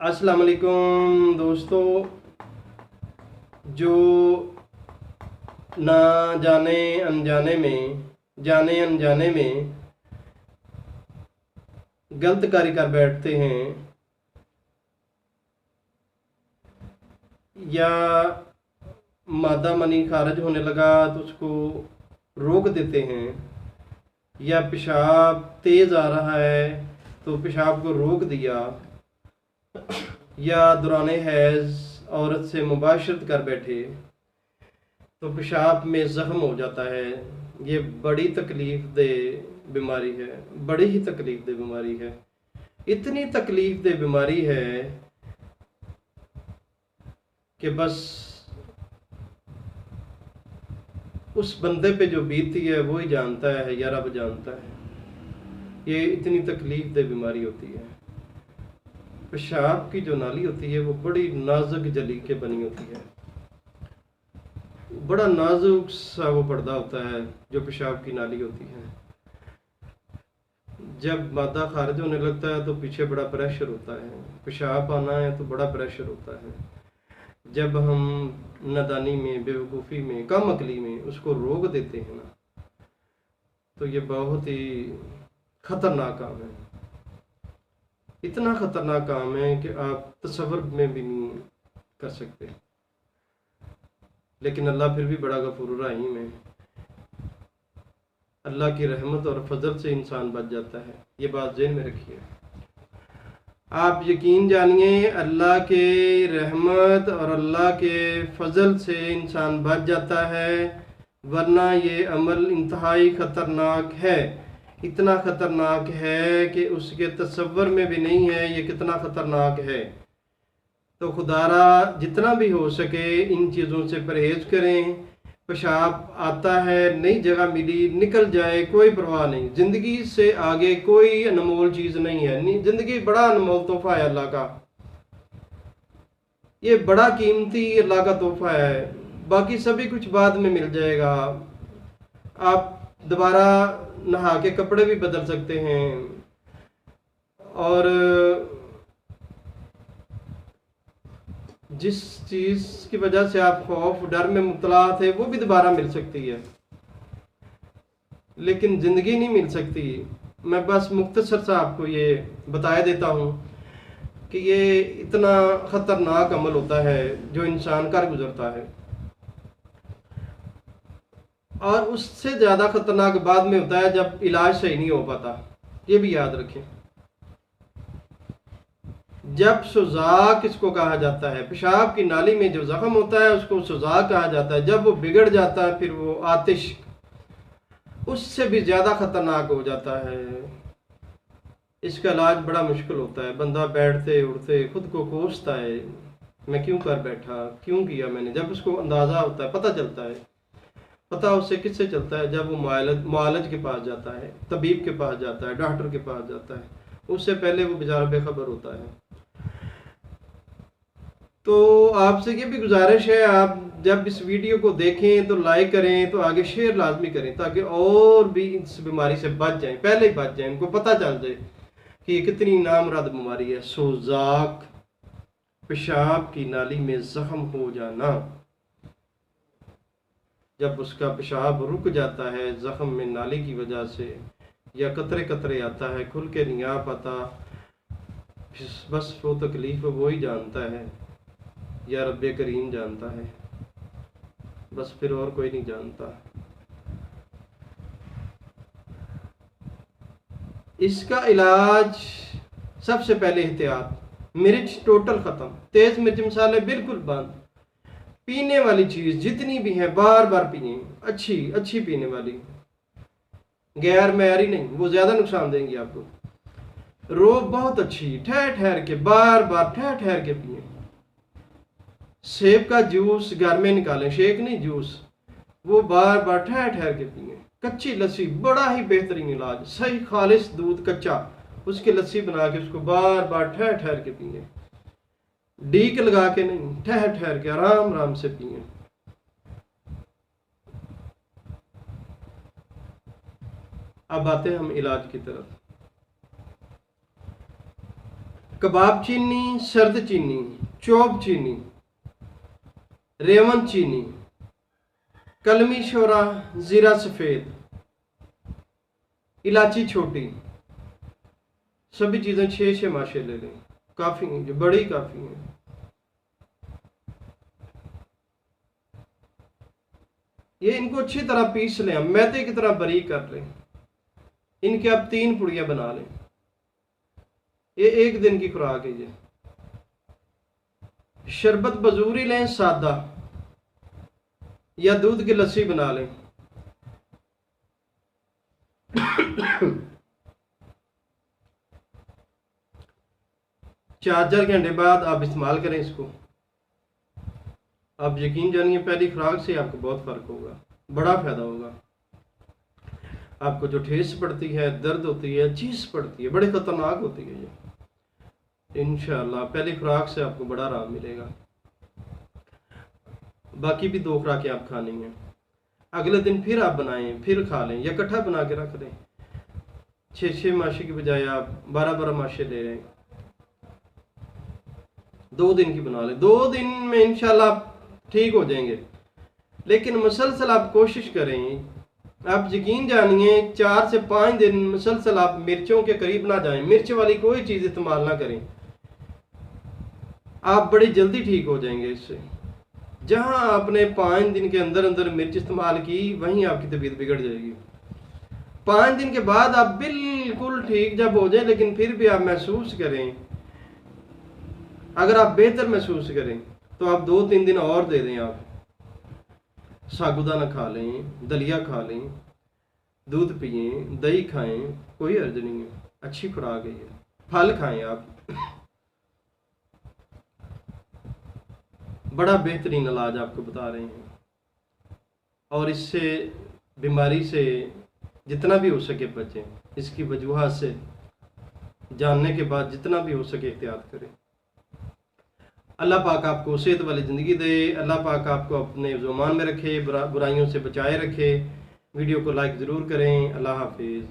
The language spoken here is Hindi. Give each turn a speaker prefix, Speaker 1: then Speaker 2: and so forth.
Speaker 1: अस्सलाम वालेकुम दोस्तों। जो ना जाने अनजाने में गलत कार्य कर बैठते हैं या मादा मनी खारिज होने लगा तो उसको रोक देते हैं, या पेशाब तेज़ आ रहा है तो पेशाब को रोक दिया, या दौरान हैज़ औरत से मुबाशरत कर बैठे तो पेशाब में ज़ख्म हो जाता है। ये बड़ी तकलीफ़ दे बीमारी है, बड़ी ही तकलीफ़ दे बीमारी है। इतनी तकलीफ़ दे बीमारी है कि बस उस बंदे पे जो बीती है वो ही जानता है या रब जानता है। ये इतनी तकलीफ़ दे बीमारी होती है। पेशाब की जो नाली होती है वो बड़ी नाजुक जली के बनी होती है, बड़ा नाजुक सा वो पर्दा होता है जो पेशाब की नाली होती है। जब मादा खारिज होने लगता है तो पीछे बड़ा प्रेशर होता है, पेशाब आना है तो बड़ा प्रेशर होता है। जब हम नादानी में, बेवकूफ़ी में, कम अकली में उसको रोक देते हैं ना, तो ये बहुत ही ख़तरनाक काम है। इतना ख़तरनाक काम है कि आप तसव्वुर में भी नहीं कर सकते। लेकिन अल्लाह फिर भी बड़ा गफूर रहीम है। अल्लाह की रहमत और फजल से इंसान बच जाता है, ये बात ज़हन में रखिए। आप यकीन जानिए, अल्लाह के रहमत और अल्लाह के फजल से इंसान बच जाता है, वरना ये अमल इंतहाई ख़तरनाक है। इतना ख़तरनाक है कि उसके तसव्वुर में भी नहीं है ये कितना ख़तरनाक है। तो खुदारा जितना भी हो सके इन चीज़ों से परहेज़ करें। पेशाब आता है, नई जगह मिली, निकल जाए, कोई परवाह नहीं। ज़िंदगी से आगे कोई अनमोल चीज़ नहीं है। ज़िंदगी बड़ा अनमोल तोहफ़ा है अल्लाह का, ये बड़ा कीमती अल्लाह का तोहफ़ा है। बाकी सभी कुछ बाद में मिल जाएगा। आप दोबारा नहा के कपड़े भी बदल सकते हैं, और जिस चीज़ की वजह से आप खौफ डर में मुब्तला थे वो भी दोबारा मिल सकती है, लेकिन ज़िंदगी नहीं मिल सकती। मैं बस मुख्तसर सा आपको ये बताया देता हूँ कि ये इतना ख़तरनाक अमल होता है जो इंसान कर गुजरता है, और उससे ज़्यादा ख़तरनाक बाद में होता है जब इलाज सही नहीं हो पाता। ये भी याद रखें। जब सुज़ाक किसको कहा जाता है, पेशाब की नाली में जो ज़ख्म होता है उसको सुज़ाक कहा जाता है। जब वो बिगड़ जाता है फिर वो आतिश उससे भी ज़्यादा ख़तरनाक हो जाता है। इसका इलाज बड़ा मुश्किल होता है। बंदा बैठते उठते खुद को कोसता है, मैं क्यों कर बैठा, क्यों किया मैंने। जब उसको अंदाज़ा होता है, पता चलता है, पता उससे किससे चलता है, जब वो मुआलज के पास जाता है, तबीब के पास जाता है, डॉक्टर के पास जाता है। उससे पहले वो बेचारा बेखबर होता है। तो आपसे ये भी गुजारिश है, आप जब इस वीडियो को देखें तो लाइक करें, तो आगे शेयर लाजमी करें, ताकि और भी इस बीमारी से बच जाएं, पहले ही बच जाएं, उनको पता चल जाए कि ये कितनी नामुराद बीमारी है। सोजाक, पेशाब की नाली में ज़ख्म हो जाना। जब उसका पेशाब रुक जाता है ज़ख्म में नाली की वजह से, या कतरे कतरे आता है, खुल के नहीं आ पाता, बस वो तकलीफ़ वो ही जानता है या रब्बे करीम जानता है, बस फिर और कोई नहीं जानता। इसका इलाज सबसे पहले एहतियात, मिर्च टोटल ख़त्म, तेज़ मिर्च मसाले बिल्कुल बंद। पीने वाली चीज़ जितनी भी है बार बार पिए, अच्छी अच्छी पीने वाली, गैर मैरी नहीं, वो ज़्यादा नुकसान देंगी आपको। रोब बहुत अच्छी, ठहर ठहर के, बार बार ठहर ठहर के पिए। सेब का जूस घर में निकालें, शेक नहीं जूस, वो बार बार ठहर ठहर के पिए। कच्ची लस्सी बड़ा ही बेहतरीन इलाज, सही खालिस दूध कच्चा, उसकी लस्सी बना के उसको बार बार ठहर ठहर के पिए। डीक लगा के नहीं, ठहर ठहर के आराम आराम से पिए। अब आते हैं हम इलाज की तरफ। कबाब चीनी, सर्द चीनी, चौब चीनी, रेवन चीनी, कलमी शोरा, ज़ीरा सफ़ेद, इलायची छोटी, सभी चीज़ें 6-6 माशे ले लें, काफ़ी हैं, जो बड़ी काफ़ी हैं। ये इनको अच्छी तरह पीस लें, मैदे की तरह बारीक कर लें। इनके आप 3 पुड़ियाँ बना लें। ये 1 दिन की खुराक है। ये शरबत बजूरी लें सादा, या दूध की लस्सी बना लें। 4 घंटे बाद आप इस्तेमाल करें इसको। आप यकीन जानिए पहली खुराक से आपको बहुत फ़र्क होगा, बड़ा फ़ायदा होगा। आपको जो ठेस पड़ती है, दर्द होती है, चीज़ पड़ती है, बड़े ख़तरनाक होती है, ये इंशाअल्लाह पहली खुराक से आपको बड़ा आराम मिलेगा। बाकी भी 2 खुराकें आप खानी हैं। अगले दिन फिर आप बनाएं, फिर खा लें, या इकट्ठा बना के रख लें। 6-6 माशे की बजाय आप 12-12 माशे ले रहे हैं। 2 दिन की बना लें, 2 दिन में इंशाल्लाह आप ठीक हो जाएंगे। लेकिन मुसलसल आप कोशिश करें, आप यकीन जानिए 4 से 5 दिन मुसलसल आप मिर्चों के करीब ना जाएं, मिर्च वाली कोई चीज़ इस्तेमाल ना करें। आप बड़ी जल्दी ठीक हो जाएंगे इससे। जहां आपने 5 दिन के अंदर अंदर मिर्च इस्तेमाल की, वहीं आपकी तबीयत बिगड़ जाएगी। 5 दिन के बाद आप बिल्कुल ठीक जब हो जाए, लेकिन फिर भी आप महसूस करें, अगर आप बेहतर महसूस करें तो आप 2-3 दिन और दे दें। आप साबूदाना खा लें, दलिया खा लें, दूध पिए, दही खाएं, कोई हर्ज नहीं है, अच्छी खुराक है ये। फल खाएं आप, बड़ा बेहतरीन इलाज आपको बता रहे हैं। और इससे बीमारी से जितना भी हो सके बचें। इसकी वजूहात से जानने के बाद जितना भी हो सके एहतियात करें। अल्लाह पाक आपको सेहत वाली ज़िंदगी दे। अल्लाह पाक आपको अपने ज़ुबान में रखे, बुराइयों से बचाए रखे। वीडियो को लाइक ज़रूर करें। अल्लाह हाफिज़।